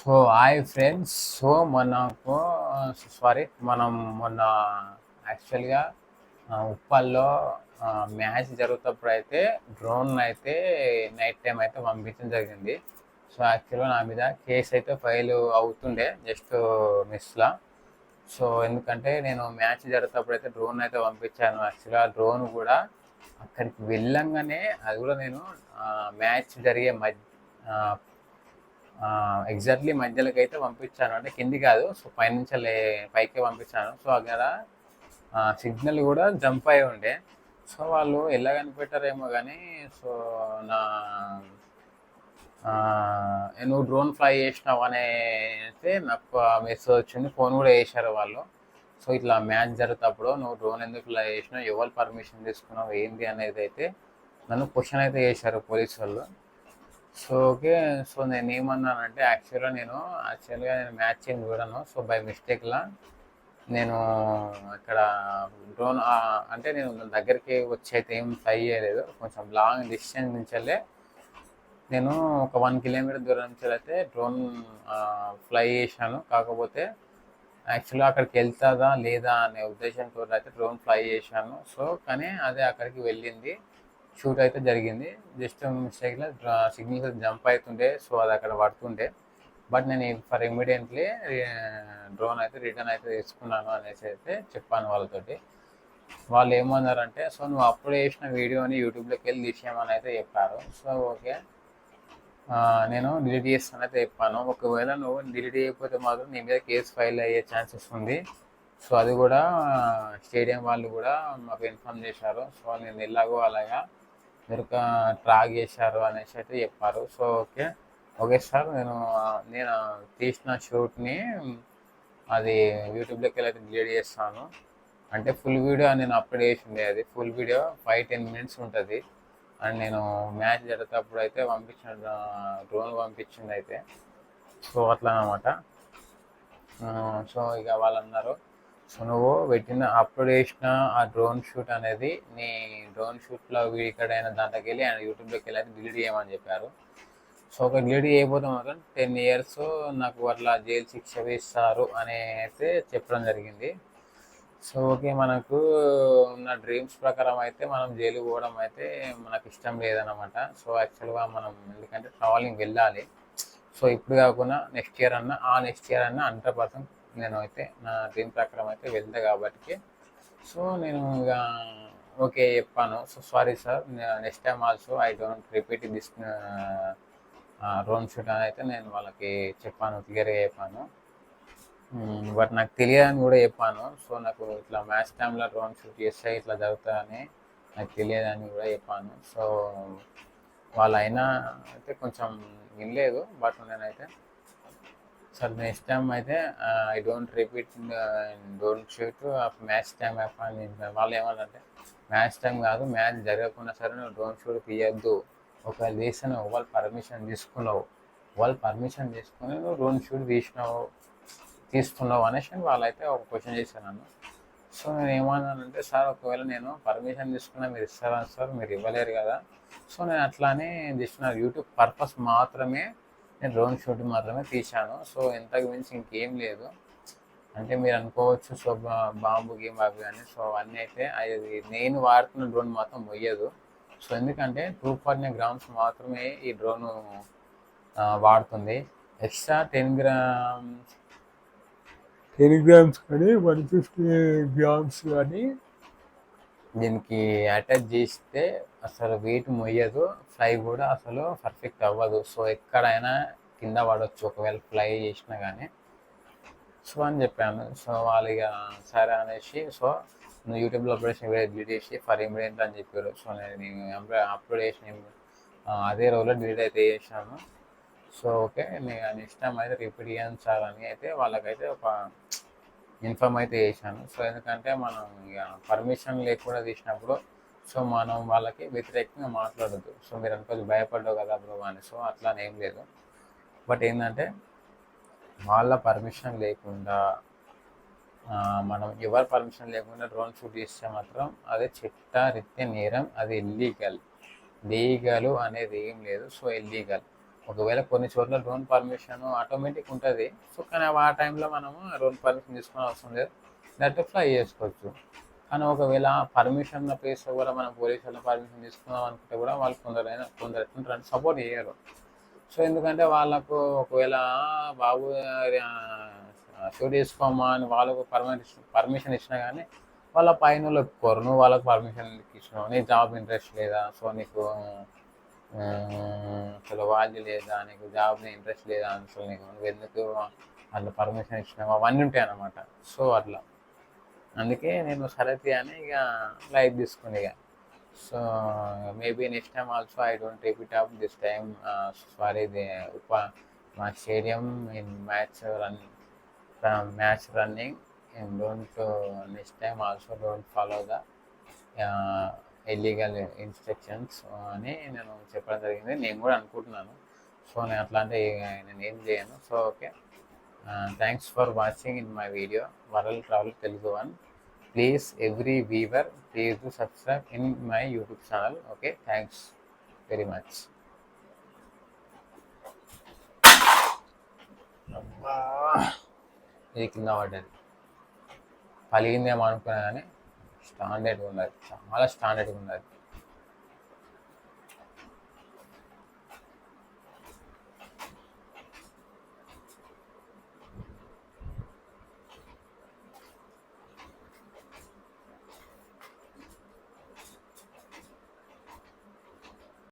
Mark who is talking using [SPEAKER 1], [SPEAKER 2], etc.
[SPEAKER 1] So hi friends. So మనకు మనం మొన్న యాక్చువల్గా ఉప్పల్లో మ్యాచ్ జరుగుతున్నప్పుడు అయితే డ్రోన్ అయితే నైట్ టైం అయితే పంపించడం జరిగింది. సో యాక్చువల్గా నా మీద కేసు అయితే ఫైల్ అవుతుండే జస్ట్ మిస్లా. సో ఎందుకంటే నేను మ్యాచ్ జరుగుతున్నప్పుడు అయితే డ్రోన్ అయితే పంపించాను. యాక్చువల్గా డ్రోన్ కూడా అక్కడికి వెళ్ళంగానే అది కూడా నేను మ్యాచ్ జరిగే ఎగ్జాక్ట్లీ మధ్యలోకి అయితే పంపించాను, అంటే కింది కాదు, సో పైనుంచి పైకి పంపించాను. సో అక్కడ సిగ్నల్ కూడా జంప్ అయి ఉండే. సో వాళ్ళు ఎలా కనిపెట్టారేమో కానీ సో నా నువ్వు డ్రోన్ ఫ్లై చేసినావు అనే అయితే నాకు మెసేజ్ వచ్చింది, ఫోన్ కూడా వేశారు వాళ్ళు. సో ఇట్లా మ్యాచ్ జరుగుతప్పుడు నువ్వు డ్రోన్ ఎందుకు ఫ్లై చేసినావు, ఎవరు పర్మిషన్ తీసుకున్నావు ఏంది అనేది అయితే నన్ను క్వశ్చన్ అయితే చేశారు పోలీసు వాళ్ళు. So okay. సో నేను ఏమన్నానంటే యాక్చువల్గా నేను మ్యాచ్ ఏం చూడను. సో బై మిస్టేక్లా నేను ఇక్కడ డ్రోన్ అంటే నేను దగ్గరికి వచ్చి అయితే ఏం ఫ్లై చేయలేదు. కొంచెం లాంగ్ డిస్టెన్స్ నుంచి నేను ఒక 1 కిలోమీటర్ దూరం నుంచి అయితే డ్రోన్ ఫ్లై చేశాను. కాకపోతే యాక్చువల్గా అక్కడికి వెళ్తుందా లేదా అనే ఉద్దేశంతో అయితే డ్రోన్ ఫ్లై చేశాను. సో కానీ అదే అక్కడికి వెళ్ళింది, షూట్ అయితే జరిగింది. జస్ట్ మిస్టేక్లో సిగ్నల్స్ జంప్ అవుతుండే, సో అది అక్కడ పడుతుండే. బట్ నేను ఫర్ ఇమీడియట్లీ డ్రోన్ అయితే రిటర్న్ అయితే తీసుకున్నాను అనేసి అయితే చెప్పాను వాళ్ళతోటి. వాళ్ళు ఏమన్నారంటే సో నువ్వు అప్పుడు వేసిన వీడియోని యూట్యూబ్లోకి వెళ్ళి తీసేయమని అయితే చెప్పారు. సో ఓకే, నేను డిలీట్ చేస్తాను అయితే చెప్పాను. ఒకవేళ నువ్వు డిలీట్ చేయకపోతే మాత్రం నీ మీద కేసు ఫైల్ అయ్యే ఛాన్సెస్ ఉంది. సో అది కూడా స్టేడియం వాళ్ళు కూడా మాకు ఇన్ఫార్మ్ చేశారు. సో నేను ఎలాగో అలాగా మీరు ట్రాక్ చేశారు అనేసి అయితే చెప్పారు. సో ఓకే ఓకే సార్, నేను తీసిన షూట్ని అది యూట్యూబ్లోకి వెళ్ళి అయితే డిలీట్ చేస్తాను. అంటే ఫుల్ వీడియో నేను అప్లోడ్ చేసిండే, అది ఫుల్ వీడియో 5-10 మినిట్స్ ఉంటుంది. అండ్ నేను మ్యాచ్ జరిగేటప్పుడు అయితే పంపించిన డ్రోన్ పంపించింది అయితే. సో అట్లా అనమాట. సో ఇక వాళ్ళు అన్నారు, సో నువ్వు అప్లోడ్ చేసిన ఆ డ్రోన్ షూట్ అనేది నీ డ్రోన్ షూట్లో ఎక్కడైనా దాంట్లోకి వెళ్ళి ఆయన యూట్యూబ్లోకి వెళ్ళి అయితే డిలీట్ చేయమని చెప్పారు. సో ఒక డిలీట్ చేయకపోతే మాత్రం 10 years నాకు అట్లా జైలు శిక్ష వేస్తారు అని అయితే చెప్పడం జరిగింది. సో ఓకే, మనకు ఉన్న డ్రీమ్స్ ప్రకారం అయితే మనం జైలు పోవడం అయితే మనకు ఇష్టం లేదనమాట. సో యాక్చువల్గా మనం ఎందుకంటే ట్రావెలింగ్ వెళ్ళాలి. సో ఇప్పుడు కాకుండా నెక్స్ట్ ఇయర్ అన్నా 100% నేను అయితే నా డ్రీమ్ ప్రకారం అయితే వెళ్తా కాబట్టి సో నేను ఇక ఓకే చెప్పాను. So sorry sir, next time also I don't repeat this drone shoot అని అయితే నేను వాళ్ళకి చెప్పాను, క్లియర్గా చెప్పాను. బట్ నాకు తెలియదని కూడా చెప్పాను. సో నాకు ఇట్లా మ్యాచ్ టైంలో డ్రోన్ షూట్ చేస్తే ఇట్లా జరుగుతుందని నాకు తెలియదని కూడా చెప్పాను. సో వాళ్ళైనా అయితే కొంచెం వినలేదు. బట్ నేనైతే సార్ నెక్స్ట్ టైం అయితే I don't repeat don't shoot match time అని. వాళ్ళు ఏమన్నారంటే మ్యాచ్ టైం కాదు, మ్యాచ్ జరగకుండా సరే నువ్వు డ్రోన్ షూట్ తీయద్దు, ఒకవేళ తీస్తే నువ్వు వాళ్ళు పర్మిషన్ తీసుకున్నావు నువ్వు డ్రోన్ షూట్ తీసుకున్నావు అనేసి వాళ్ళైతే ఒక క్వశ్చన్ చేశాను నన్ను. సో నేను ఏమన్నానంటే సార్ ఒకవేళ నేను పర్మిషన్ తీసుకున్నా మీరు ఇస్తారా సార్, మీరు ఇవ్వలేరు కదా. సో నేను అట్లానే జస్ట్ నా యూట్యూబ్ పర్పస్ మాత్రమే నేను డ్రోన్ షూట్ మాత్రమే తీశాను. సో ఇంతకు మించి ఇంకేం లేదు. అంటే మీరు అనుకోవచ్చు సో బాంబు గేమ్ అవి కానీ, సో అవన్నీ అయితే అది నేను వాడుతున్న డ్రోన్ మాత్రం మొయ్యదు. సో ఎందుకంటే 240 grams మాత్రమే ఈ డ్రోన్ వాడుతుంది. ఎక్స్ట్రా 10 grams కానీ 150 grams కానీ దీనికి అటాచ్ చేస్తే అసలు వెయిట్ మొయ్యదు, ఫ్లై కూడా అసలు పర్ఫెక్ట్ అవ్వదు. సో ఎక్కడైనా కింద పడవచ్చు ఒకవేళ ఫ్లై చేసినా కానీ. సో అని చెప్పాను. సో వాళ్ళు ఇక సరే అనేసి సో నువ్వు యూట్యూబ్లో అప్లోడ్ చేసిన వీడియో డిలీట్ చేసి ఫర్ ఇమీడియట్ అని చెప్పారు. సో నేను అప్లోడ్ చేసిన అదే రోజులో డిలీట్ అయితే చేశాను. సో ఓకే, నేను నెక్స్ట్ టైం అయితే రిపీట్ చేయించాలని అయితే వాళ్ళకైతే ఒక ఇన్ఫార్మ్ అయితే చేశాను. సో ఎందుకంటే మనం ఇక పర్మిషన్ లేకుండా తీసినప్పుడు సో మనం వాళ్ళకి వ్యతిరేకంగా మాట్లాడద్దు. సో మీరు అనుకోవచ్చు భయపడ్డావు కదా బ్రో అని. సో అట్లా ఏం లేదు. బట్ ఏంటంటే వాళ్ళ పర్మిషన్ లేకుండా మనం ఎవరి పర్మిషన్ లేకుండా డ్రోన్ షూట్ చేస్తే మాత్రం అది చట్టరీత్యా నేరం, అది లీగల్ అనేది ఏం లేదు. So illegal. ఒకవేళ కొన్ని చోట్ల డ్రోన్ పర్మిషన్ ఆటోమేటిక్ ఉంటుంది. సో కానీ ఆ టైంలో మనము డ్రోన్ పర్మిషన్ తీసుకునే అవసరం లేదు, డైరెక్ట్ ఫ్లై చేసుకోవచ్చు. కానీ ఒకవేళ పర్మిషన్ ఉన్న ప్లేస్లో కూడా మనం పోలీసు వాళ్ళ పర్మిషన్ తీసుకుందాం అనుకుంటే కూడా వాళ్ళు కొందరు ఎట్లుంటారంటే సపోర్ట్ చేయరు. సో ఎందుకంటే వాళ్ళకు ఒకవేళ బాబు షూట్ చేసుకోమా అని వాళ్ళకు పర్మిషన్ ఇచ్చినా కానీ వాళ్ళ పైన వాళ్ళు ఒప్పుకోరు. నువ్వు వాళ్ళకి పర్మిషన్ ఎందుకు ఇచ్చినావు, నీ జాబ్ ఇంట్రెస్ట్ లేదా, సో నీకు అసలు వాల్యూ లేదా, నీకు జాబ్ మీద ఇంట్రెస్ట్ లేదా, అసలు నీకు నువ్వు ఎందుకు వాళ్ళు పర్మిషన్ ఇచ్చినావు, అవన్నీ ఉంటాయి అన్నమాట. సో అట్లా అందుకే నేను సరే అని ఇక లైట్ తీసుకుని ఇక. So maybe next time also I don't repeat up this time. Sorry మా stadium in match running and don't next time also don't follow the illegal instructions అని నేను చెప్పడం జరిగింది. నేను కూడా అనుకుంటున్నాను. సో నేను అట్లాంటి నేను ఏం చేయను. So okay, thanks for watching in my video world travel Telugu one. Please every viewer please to subscribe in my YouTube channel. Okay, thanks very much. ఇది కింద పడ్డది, పలిగిందేమో అనుకున్నా కానీ స్టాండర్డ్గా ఉన్నది, చాలా స్టాండర్డ్గా ఉన్నది.